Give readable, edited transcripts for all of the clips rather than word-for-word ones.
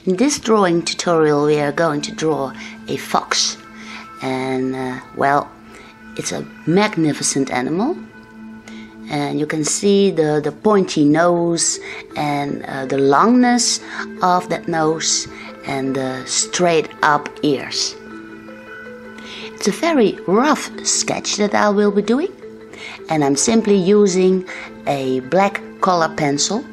In this drawing tutorial we are going to draw a fox, and well, it's a magnificent animal, and you can see the pointy nose and the longness of that nose and the straight up ears. It's a very rough sketch that I will be doing, and I'm simply using a black color pencil.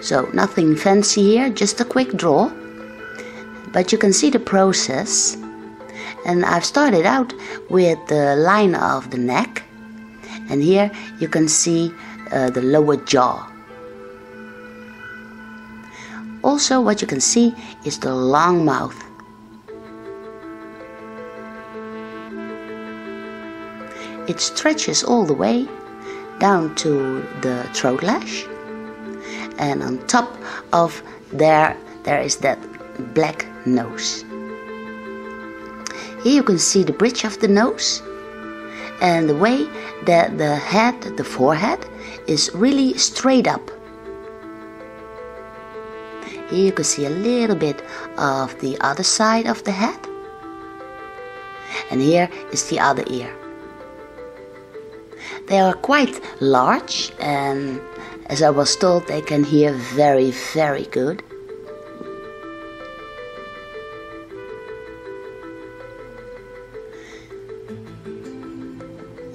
So nothing fancy here, just a quick draw. But you can see the process. And I've started out with the line of the neck. And here you can see the lower jaw. Also what you can see is the long mouth. It stretches all the way down to the throat lash. And on top of there is that black nose. Here you can see the bridge of the nose and the way that the forehead is really straight up. Here you can see a little bit of the other side of the head, and here is the other ear. They are quite large, and as I was told, they can hear very, very good.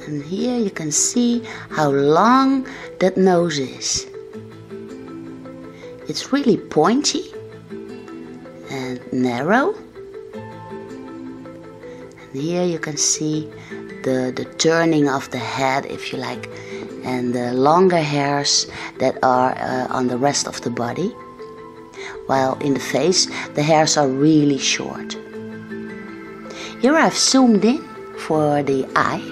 And here you can see how long that nose is. It's really pointy and narrow. And here you can see the turning of the head, if you like, and the longer hairs that are on the rest of the body, while in the face the hairs are really short. Here I've zoomed in for the eye,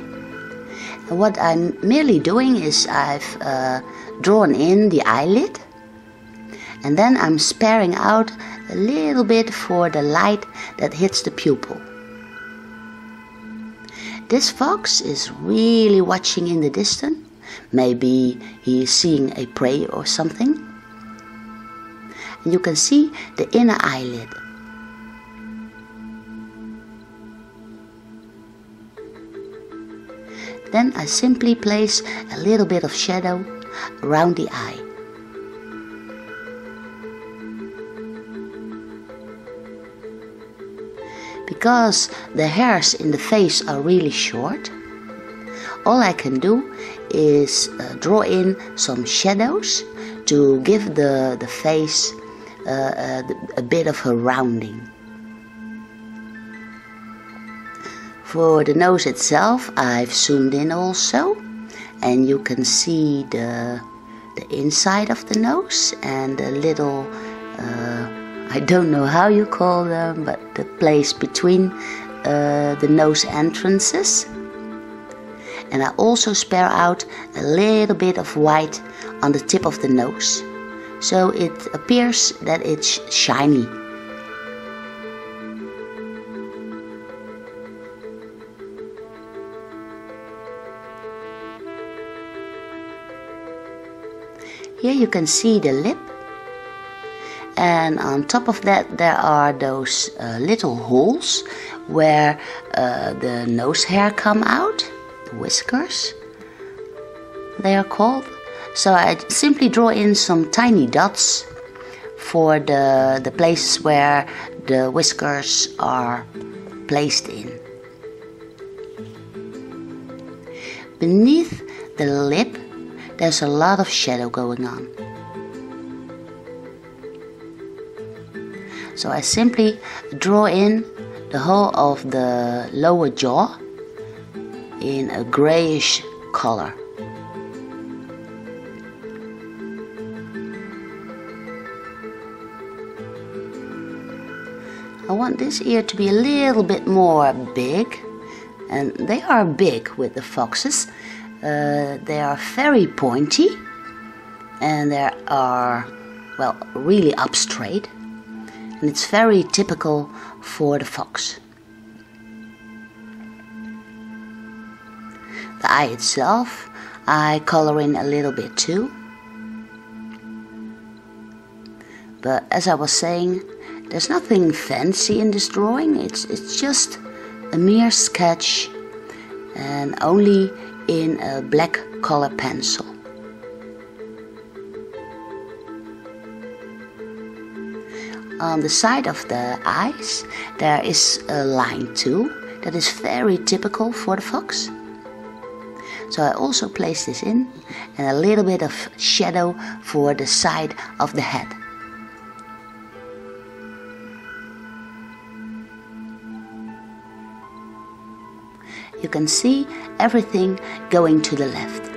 and what I'm merely doing is I've drawn in the eyelid, and then I'm sparing out a little bit for the light that hits the pupil. This fox is really watching in the distance. Maybe he is seeing a prey or something. And you can see the inner eyelid. Then I simply place a little bit of shadow around the eye. Because the hairs in the face are really short, all I can do is draw in some shadows to give the face a bit of a rounding. For the nose itself, I've zoomed in also, and you can see the inside of the nose and the little I don't know how you call them, but the place between the nose entrances. And I also spare out a little bit of white on the tip of the nose, so it appears that it's shiny. Here you can see the lip. And on top of that there are those little holes where the nose hair come out, the whiskers they are called. So I simply draw in some tiny dots for the places where the whiskers are placed in. Beneath the lip there's a lot of shadow going on. So I simply draw in the whole of the lower jaw in a grayish color. I want this ear to be a little bit more big, and they are big with the foxes. They are very pointy, and they are, well, really up straight. And it's very typical for the fox. The eye itself, I color in a little bit too. But as I was saying, There's nothing fancy in this drawing, it's just a mere sketch, and only in a black color pencil. On the side of the eyes there is a line too, that is very typical for the fox. So I also place this in, and a little bit of shadow for the side of the head. You can see everything going to the left.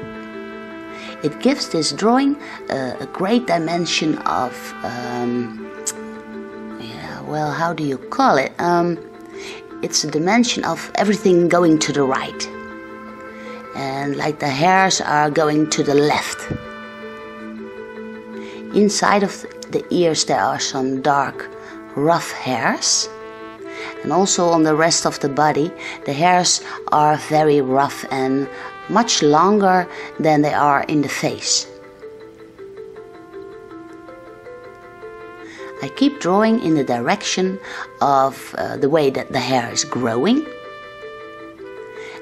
It gives this drawing a great dimension of, well, how do you call it? It's a dimension of everything going to the right. And like the hairs are going to the left. Inside of the ears there are some dark, rough hairs. And also on the rest of the body, the hairs are very rough and much longer than they are in the face. I keep drawing in the direction of the way that the hair is growing.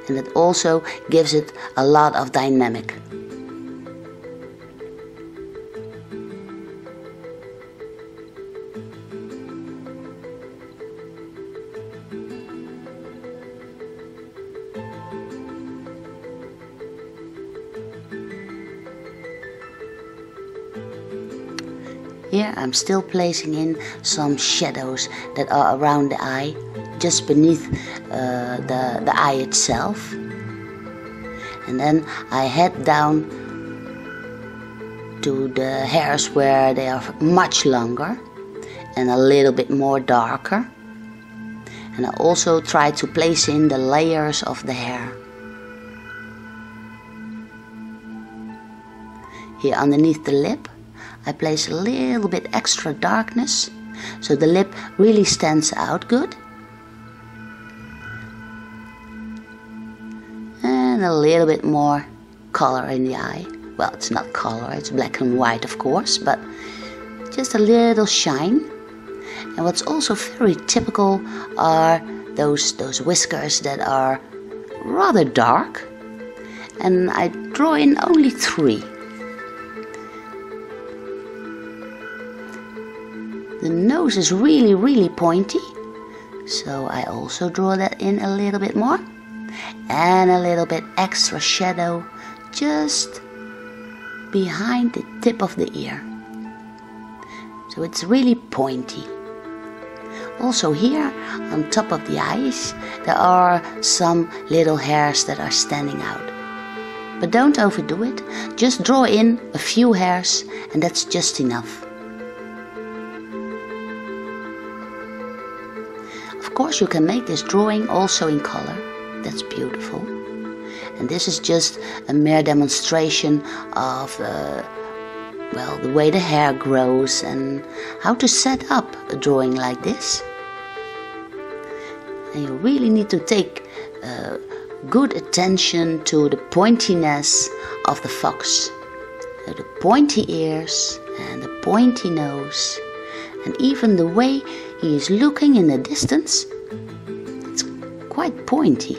And it also gives it a lot of dynamic. Here I'm still placing in some shadows that are around the eye, just beneath the eye itself. And then I head down to the hairs where they are much longer and a little bit more darker. And I also try to place in the layers of the hair. Here underneath the lip I place a little bit extra darkness, so the lip really stands out good. And a little bit more color in the eye. Well, it's not color, it's black and white of course, but just a little shine. And what's also very typical are those whiskers that are rather dark. And I draw in only 3. The nose is really pointy, so I also draw that in a little bit more. And a little bit extra shadow just behind the tip of the ear. So it's really pointy. Also here on top of the eyes there are some little hairs that are standing out. But don't overdo it, just draw in a few hairs and that's just enough. Of course you can make this drawing also in color, that's beautiful. And this is just a mere demonstration of well, the way the hair grows and how to set up a drawing like this. And you really need to take good attention to the pointiness of the fox. The pointy ears and the pointy nose, and even the way he is looking in the distance, it's quite pointy.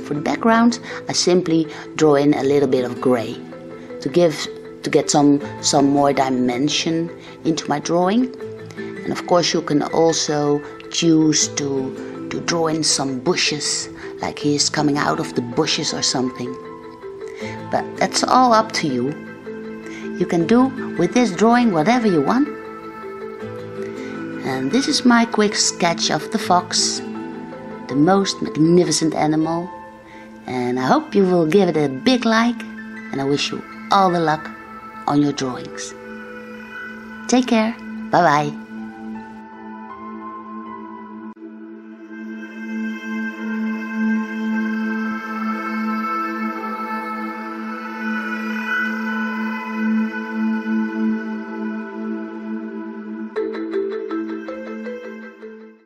For the background, I simply draw in a little bit of gray to get some more dimension into my drawing. And of course you can also choose to draw in some bushes, like he is coming out of the bushes or something. But that's all up to you. You can do with this drawing whatever you want. And this is my quick sketch of the fox, the most magnificent animal. And I hope you will give it a big like, and I wish you all the luck on your drawings. Take care, bye bye.